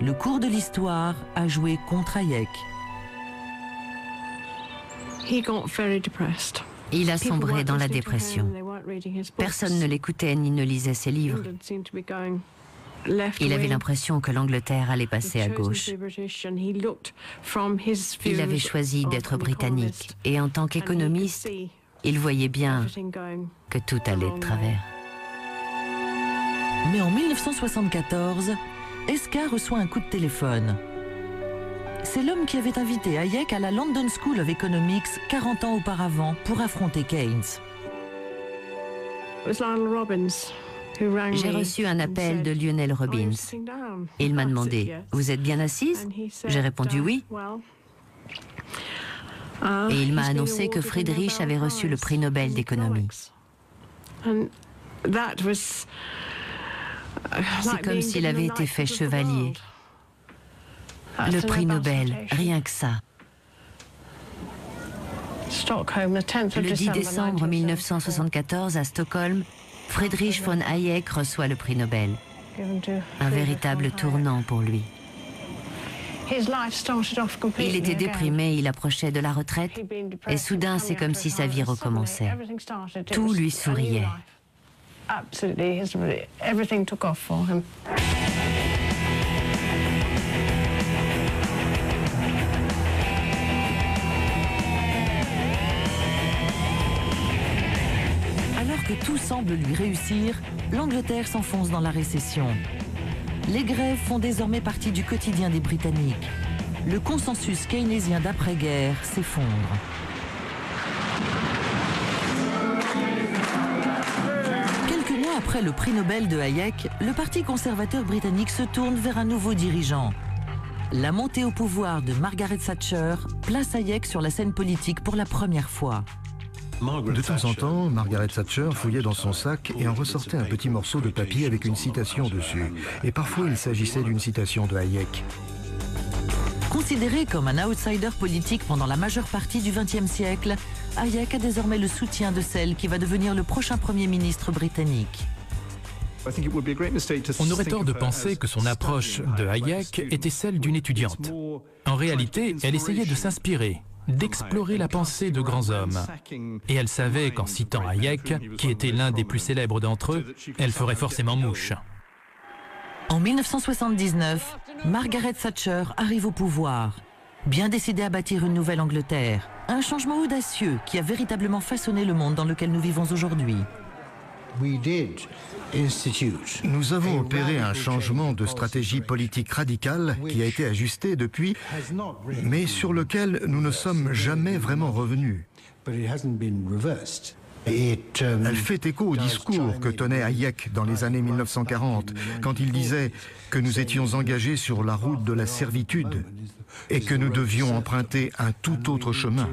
Le cours de l'histoire a joué contre Hayek. Il a sombré dans la dépression. Personne ne l'écoutait ni ne lisait ses livres. Il avait l'impression que l'Angleterre allait passer à gauche. Il avait choisi d'être britannique et en tant qu'économiste, il voyait bien que tout allait de travers. Mais en 1974, Esca reçoit un coup de téléphone. C'est l'homme qui avait invité Hayek à la London School of Economics 40 ans auparavant pour affronter Keynes. J'ai reçu un appel de Lionel Robbins. Il m'a demandé « Vous êtes bien assise ?» J'ai répondu « Oui ». Et il m'a annoncé que Friedrich avait reçu le prix Nobel d'économie. C'est comme s'il avait été fait chevalier. Le prix Nobel, rien que ça. Le 10 décembre 1974, à Stockholm, Friedrich von Hayek reçoit le prix Nobel. Un véritable tournant pour lui. Il était déprimé, il approchait de la retraite, et soudain, c'est comme si sa vie recommençait. Tout lui souriait. Alors que tout semble lui réussir, l'Angleterre s'enfonce dans la récession. Les grèves font désormais partie du quotidien des Britanniques. Le consensus keynésien d'après-guerre s'effondre. Quelques mois après le prix Nobel de Hayek, le Parti conservateur britannique se tourne vers un nouveau dirigeant. La montée au pouvoir de Margaret Thatcher place Hayek sur la scène politique pour la première fois. De temps en temps, Margaret Thatcher fouillait dans son sac et en ressortait un petit morceau de papier avec une citation dessus. Et parfois, il s'agissait d'une citation de Hayek. Considéré comme un outsider politique pendant la majeure partie du XXe siècle, Hayek a désormais le soutien de celle qui va devenir le prochain Premier ministre britannique. On aurait tort de penser que son approche de Hayek était celle d'une étudiante. En réalité, elle essayait de s'inspirer, d'explorer la pensée de grands hommes. Et elle savait qu'en citant Hayek, qui était l'un des plus célèbres d'entre eux, elle ferait forcément mouche. En 1979, Margaret Thatcher arrive au pouvoir, bien décidée à bâtir une nouvelle Angleterre, un changement audacieux qui a véritablement façonné le monde dans lequel nous vivons aujourd'hui. Nous avons opéré un changement de stratégie politique radicale qui a été ajusté depuis, mais sur lequel nous ne sommes jamais vraiment revenus. Elle fait écho au discours que tenait Hayek dans les années 1940, quand il disait que nous étions engagés sur la route de la servitude et que nous devions emprunter un tout autre chemin.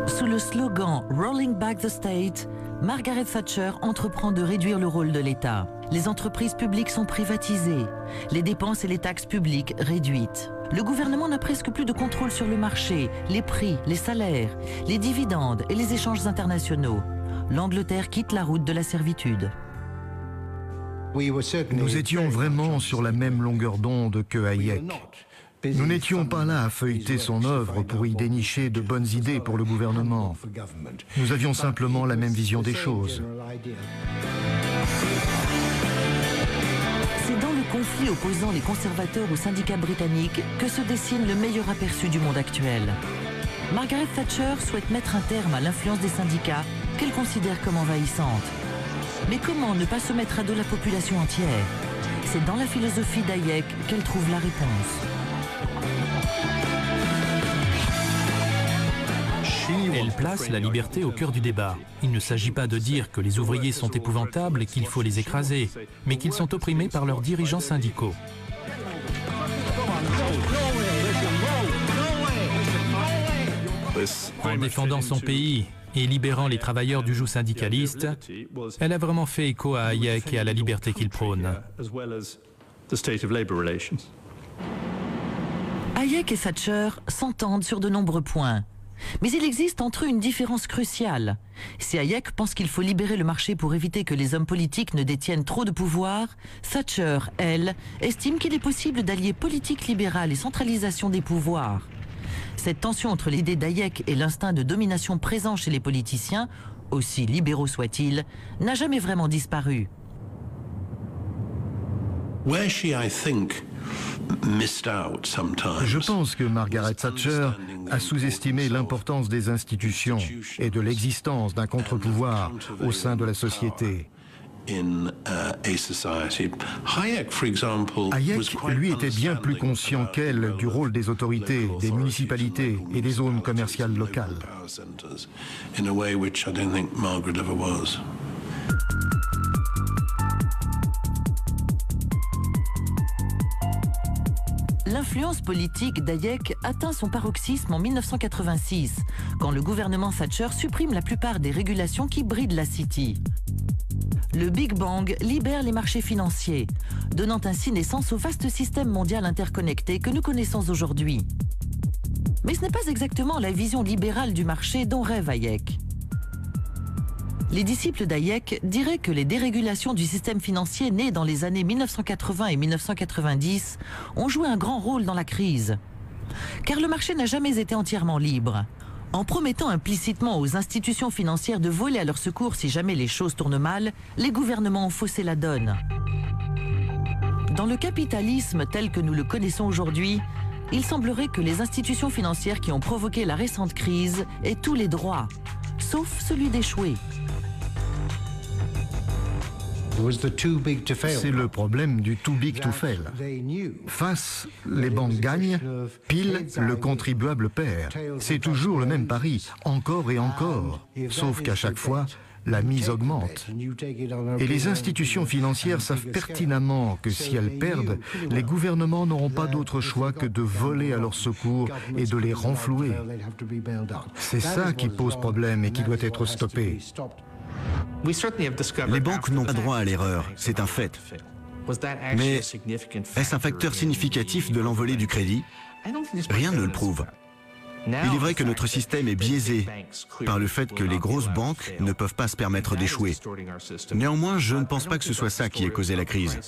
Sous le slogan « Rolling back the state », Margaret Thatcher entreprend de réduire le rôle de l'État. Les entreprises publiques sont privatisées, les dépenses et les taxes publiques réduites. Le gouvernement n'a presque plus de contrôle sur le marché, les prix, les salaires, les dividendes et les échanges internationaux. L'Angleterre quitte la route de la servitude. Nous étions vraiment sur la même longueur d'onde que Hayek. Nous n'étions pas là à feuilleter son œuvre pour y dénicher de bonnes idées pour le gouvernement. Nous avions simplement la même vision des choses. C'est dans le conflit opposant les conservateurs aux syndicats britanniques que se dessine le meilleur aperçu du monde actuel. Margaret Thatcher souhaite mettre un terme à l'influence des syndicats qu'elle considère comme envahissante. Mais comment ne pas se mettre à dos la population entière? C'est dans la philosophie d'Hayek qu'elle trouve la réponse. Elle place la liberté au cœur du débat. Il ne s'agit pas de dire que les ouvriers sont épouvantables et qu'il faut les écraser, mais qu'ils sont opprimés par leurs dirigeants syndicaux. En défendant son pays et libérant les travailleurs du joug syndicaliste, elle a vraiment fait écho à Hayek et à la liberté qu'il prône. Hayek et Thatcher s'entendent sur de nombreux points. Mais il existe entre eux une différence cruciale. Si Hayek pense qu'il faut libérer le marché pour éviter que les hommes politiques ne détiennent trop de pouvoir, Thatcher, elle, estime qu'il est possible d'allier politique libérale et centralisation des pouvoirs. Cette tension entre l'idée d'Hayek et l'instinct de domination présent chez les politiciens, aussi libéraux soient-ils, n'a jamais vraiment disparu. Je pense que Margaret Thatcher a sous-estimé l'importance des institutions et de l'existence d'un contre-pouvoir au sein de la société. Hayek, lui, était bien plus conscient qu'elle du rôle des autorités, des municipalités et des zones commerciales locales. L'influence politique d'Hayek atteint son paroxysme en 1986, quand le gouvernement Thatcher supprime la plupart des régulations qui brident la City. Le Big Bang libère les marchés financiers, donnant ainsi naissance au vaste système mondial interconnecté que nous connaissons aujourd'hui. Mais ce n'est pas exactement la vision libérale du marché dont rêve Hayek. Les disciples d'Hayek diraient que les dérégulations du système financier nées dans les années 1980 et 1990 ont joué un grand rôle dans la crise. Car le marché n'a jamais été entièrement libre. En promettant implicitement aux institutions financières de voler à leur secours si jamais les choses tournent mal, les gouvernements ont faussé la donne. Dans le capitalisme tel que nous le connaissons aujourd'hui, il semblerait que les institutions financières qui ont provoqué la récente crise aient tous les droits, sauf celui d'échouer. C'est le problème du too big to fail. Face, les banques gagnent, pile, le contribuable perd. C'est toujours le même pari, encore et encore. Sauf qu'à chaque fois, la mise augmente. Et les institutions financières savent pertinemment que si elles perdent, les gouvernements n'auront pas d'autre choix que de voler à leur secours et de les renflouer. C'est ça qui pose problème et qui doit être stoppé. Les banques n'ont pas droit à l'erreur, c'est un fait. Mais est-ce un facteur significatif de l'envolée du crédit? Rien ne le prouve. Il est vrai que notre système est biaisé par le fait que les grosses banques ne peuvent pas se permettre d'échouer. Néanmoins, je ne pense pas que ce soit ça qui ait causé la crise.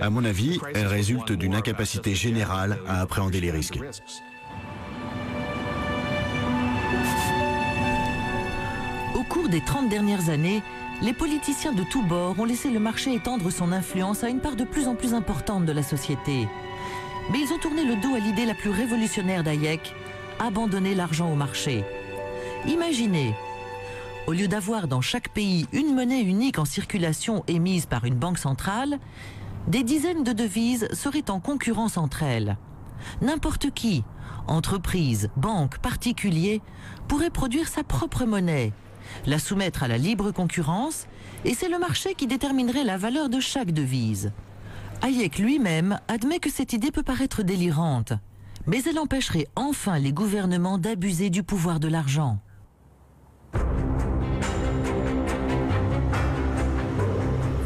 À mon avis, elle résulte d'une incapacité générale à appréhender les risques. Au cours des 30 dernières années, les politiciens de tous bords ont laissé le marché étendre son influence à une part de plus en plus importante de la société. Mais ils ont tourné le dos à l'idée la plus révolutionnaire d'Hayek, abandonner l'argent au marché. Imaginez, au lieu d'avoir dans chaque pays une monnaie unique en circulation émise par une banque centrale, des dizaines de devises seraient en concurrence entre elles. N'importe qui, entreprise, banque, particulier, pourrait produire sa propre monnaie, la soumettre à la libre concurrence, et c'est le marché qui déterminerait la valeur de chaque devise. Hayek lui-même admet que cette idée peut paraître délirante, mais elle empêcherait enfin les gouvernements d'abuser du pouvoir de l'argent.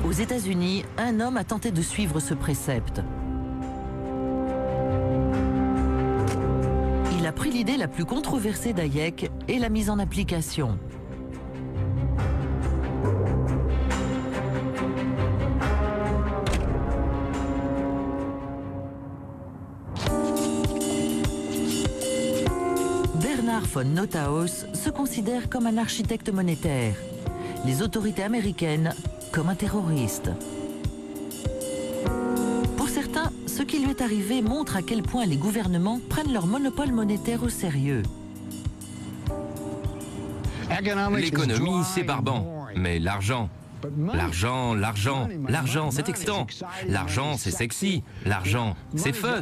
Aux États-Unis, un homme a tenté de suivre ce précepte. Il a pris l'idée la plus controversée d'Hayek et l'a mise en application. Bernard von Notaus se considère comme un architecte monétaire, les autorités américaines comme un terroriste. Pour certains, ce qui lui est arrivé montre à quel point les gouvernements prennent leur monopole monétaire au sérieux. L'économie, c'est barbant, mais l'argent... L'argent, l'argent, l'argent, c'est excitant. L'argent, c'est sexy. L'argent, c'est fun.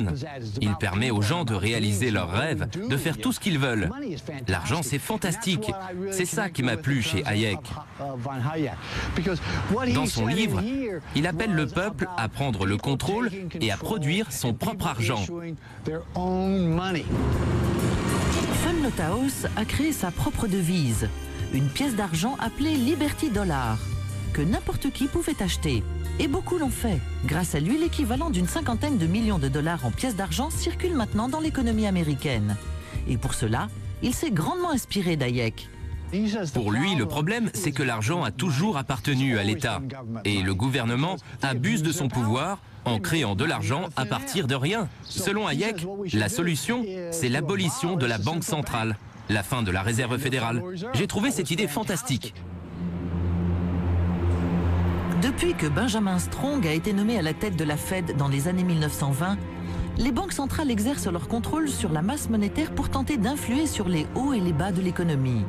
Il permet aux gens de réaliser leurs rêves, de faire tout ce qu'ils veulent. L'argent, c'est fantastique. C'est ça qui m'a plu chez Hayek. Dans son livre, il appelle le peuple à prendre le contrôle et à produire son propre argent. Von Notaus a créé sa propre devise, une pièce d'argent appelée Liberty Dollar, que n'importe qui pouvait acheter. Et beaucoup l'ont fait. Grâce à lui, l'équivalent d'une cinquantaine de millions de dollars en pièces d'argent circule maintenant dans l'économie américaine. Et pour cela, il s'est grandement inspiré d'Hayek. Pour lui, le problème, c'est que l'argent a toujours appartenu à l'État. Et le gouvernement abuse de son pouvoir en créant de l'argent à partir de rien. Selon Hayek, la solution, c'est l'abolition de la Banque centrale, la fin de la Réserve fédérale. J'ai trouvé cette idée fantastique. Depuis que Benjamin Strong a été nommé à la tête de la Fed dans les années 1920, les banques centrales exercent leur contrôle sur la masse monétaire pour tenter d'influer sur les hauts et les bas de l'économie.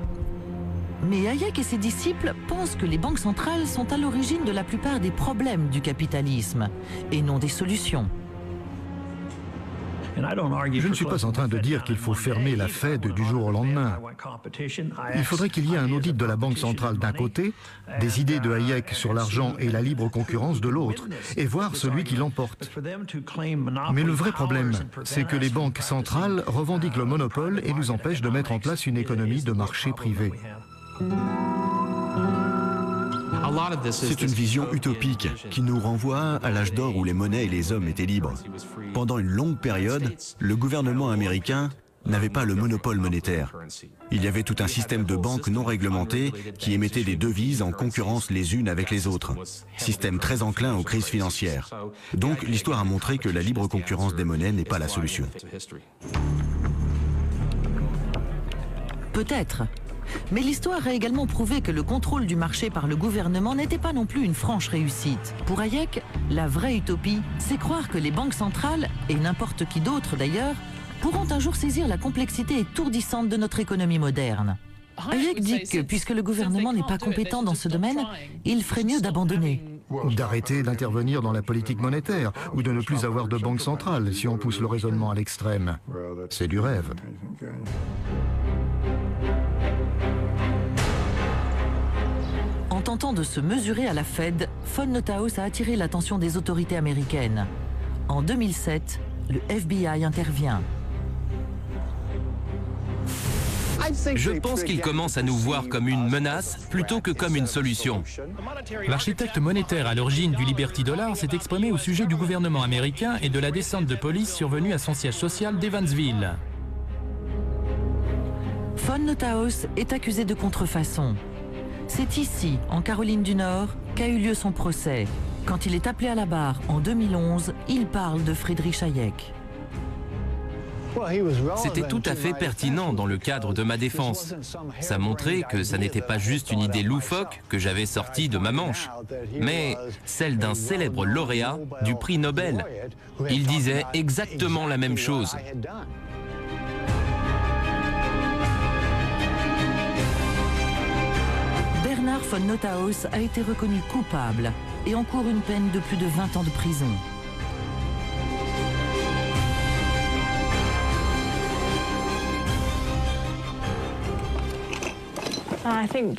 Mais Hayek et ses disciples pensent que les banques centrales sont à l'origine de la plupart des problèmes du capitalisme, et non des solutions. Je ne suis pas en train de dire qu'il faut fermer la Fed du jour au lendemain. Il faudrait qu'il y ait un audit de la Banque centrale d'un côté, des idées de Hayek sur l'argent et la libre concurrence de l'autre, et voir celui qui l'emporte. Mais le vrai problème, c'est que les banques centrales revendiquent le monopole et nous empêchent de mettre en place une économie de marché privé. C'est une vision utopique qui nous renvoie à l'âge d'or où les monnaies et les hommes étaient libres. Pendant une longue période, le gouvernement américain n'avait pas le monopole monétaire. Il y avait tout un système de banques non réglementées qui émettaient des devises en concurrence les unes avec les autres. Système très enclin aux crises financières. Donc l'histoire a montré que la libre concurrence des monnaies n'est pas la solution. Peut-être. Mais l'histoire a également prouvé que le contrôle du marché par le gouvernement n'était pas non plus une franche réussite. Pour Hayek, la vraie utopie, c'est croire que les banques centrales, et n'importe qui d'autre d'ailleurs, pourront un jour saisir la complexité étourdissante de notre économie moderne. Hayek dit que puisque le gouvernement n'est pas compétent dans ce domaine, il ferait mieux d'abandonner. D'arrêter d'intervenir dans la politique monétaire, ou de ne plus avoir de banque centrale si on pousse le raisonnement à l'extrême. C'est du rêve. En tentant de se mesurer à la Fed, von Noothaus a attiré l'attention des autorités américaines. En 2007, le FBI intervient. Je pense qu'il commence à nous voir comme une menace plutôt que comme une solution. L'architecte monétaire à l'origine du Liberty Dollar s'est exprimé au sujet du gouvernement américain et de la descente de police survenue à son siège social d'Evansville. Von Noothaus est accusé de contrefaçon. C'est ici, en Caroline du Nord, qu'a eu lieu son procès. Quand il est appelé à la barre en 2011, il parle de Friedrich Hayek. C'était tout à fait pertinent dans le cadre de ma défense. Ça montrait que ça n'était pas juste une idée loufoque que j'avais sortie de ma manche, mais celle d'un célèbre lauréat du prix Nobel. Il disait exactement la même chose. Bernard von Noothaus a été reconnu coupable et encourt une peine de plus de 20 ans de prison.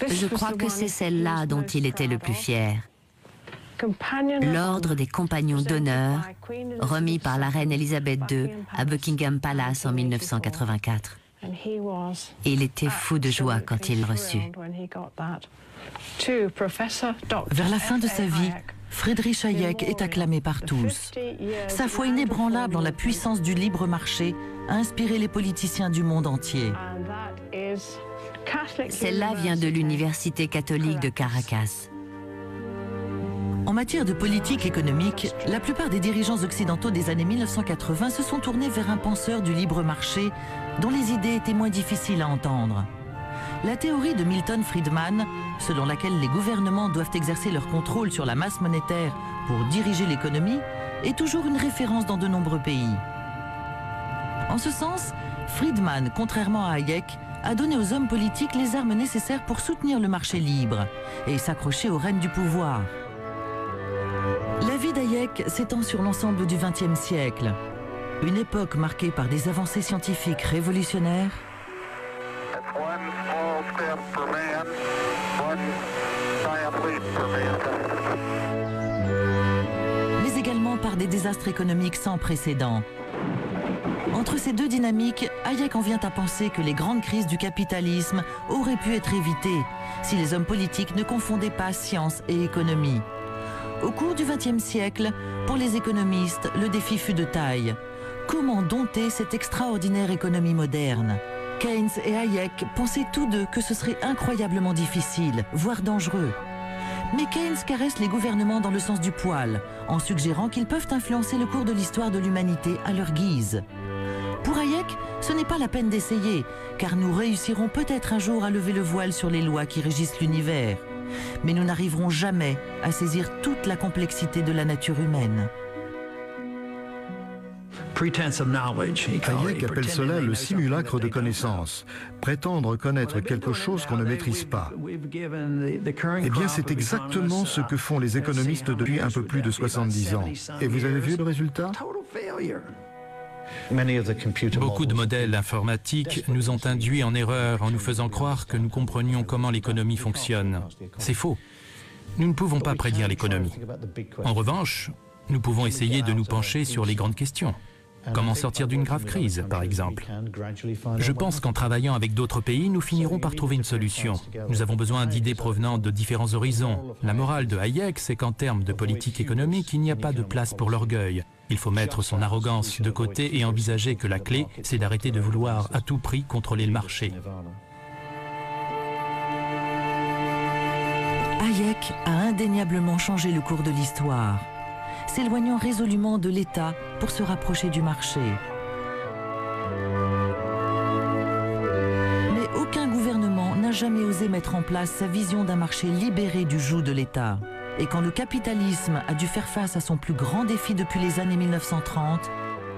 Je crois que c'est celle-là dont il était le plus fier. L'ordre des compagnons d'honneur, remis par la reine Elisabeth II à Buckingham Palace en 1984. Il était fou de joie quand il le reçut. Vers la fin de sa vie, Friedrich Hayek est acclamé par tous. Sa foi inébranlable en la puissance du libre marché a inspiré les politiciens du monde entier. Celle-là vient de l'Université catholique de Caracas. En matière de politique économique, la plupart des dirigeants occidentaux des années 1980 se sont tournés vers un penseur du libre marché dont les idées étaient moins difficiles à entendre. La théorie de Milton Friedman, selon laquelle les gouvernements doivent exercer leur contrôle sur la masse monétaire pour diriger l'économie, est toujours une référence dans de nombreux pays. En ce sens, Friedman, contrairement à Hayek, a donné aux hommes politiques les armes nécessaires pour soutenir le marché libre et s'accrocher aux rênes du pouvoir. La vie d'Hayek s'étend sur l'ensemble du XXe siècle, une époque marquée par des avancées scientifiques révolutionnaires, mais également par des désastres économiques sans précédent. Entre ces deux dynamiques, Hayek en vient à penser que les grandes crises du capitalisme auraient pu être évitées si les hommes politiques ne confondaient pas science et économie. Au cours du XXe siècle, pour les économistes, le défi fut de taille. Comment dompter cette extraordinaire économie moderne? Keynes et Hayek pensaient tous deux que ce serait incroyablement difficile, voire dangereux. Mais Keynes caresse les gouvernements dans le sens du poil, en suggérant qu'ils peuvent influencer le cours de l'histoire de l'humanité à leur guise. Pour Hayek, ce n'est pas la peine d'essayer, car nous réussirons peut-être un jour à lever le voile sur les lois qui régissent l'univers. Mais nous n'arriverons jamais à saisir toute la complexité de la nature humaine. Hayek appelle cela le simulacre de connaissance, prétendre connaître quelque chose qu'on ne maîtrise pas. Eh bien, c'est exactement ce que font les économistes depuis un peu plus de 70 ans. Et vous avez vu le résultat ? Beaucoup de modèles informatiques nous ont induits en erreur en nous faisant croire que nous comprenions comment l'économie fonctionne. C'est faux. Nous ne pouvons pas prédire l'économie. En revanche, nous pouvons essayer de nous pencher sur les grandes questions. Comment sortir d'une grave crise, par exemple? Je pense qu'en travaillant avec d'autres pays, nous finirons par trouver une solution. Nous avons besoin d'idées provenant de différents horizons. La morale de Hayek, c'est qu'en termes de politique économique, il n'y a pas de place pour l'orgueil. Il faut mettre son arrogance de côté et envisager que la clé, c'est d'arrêter de vouloir à tout prix contrôler le marché. Hayek a indéniablement changé le cours de l'histoire, s'éloignant résolument de l'État pour se rapprocher du marché. Mais aucun gouvernement n'a jamais osé mettre en place sa vision d'un marché libéré du joug de l'État. Et quand le capitalisme a dû faire face à son plus grand défi depuis les années 1930,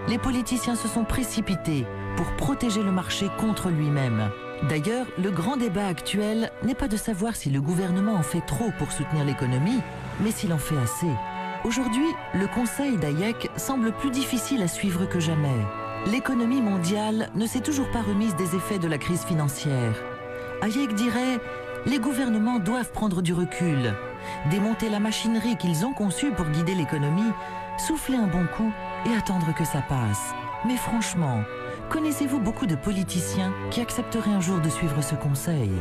les politiciens se sont précipités pour protéger le marché contre lui-même. D'ailleurs, le grand débat actuel n'est pas de savoir si le gouvernement en fait trop pour soutenir l'économie, mais s'il en fait assez. Aujourd'hui, le conseil d'Hayek semble plus difficile à suivre que jamais. L'économie mondiale ne s'est toujours pas remise des effets de la crise financière. Hayek dirait « Les gouvernements doivent prendre du recul, démonter la machinerie qu'ils ont conçue pour guider l'économie, souffler un bon coup et attendre que ça passe. » Mais franchement, connaissez-vous beaucoup de politiciens qui accepteraient un jour de suivre ce conseil ?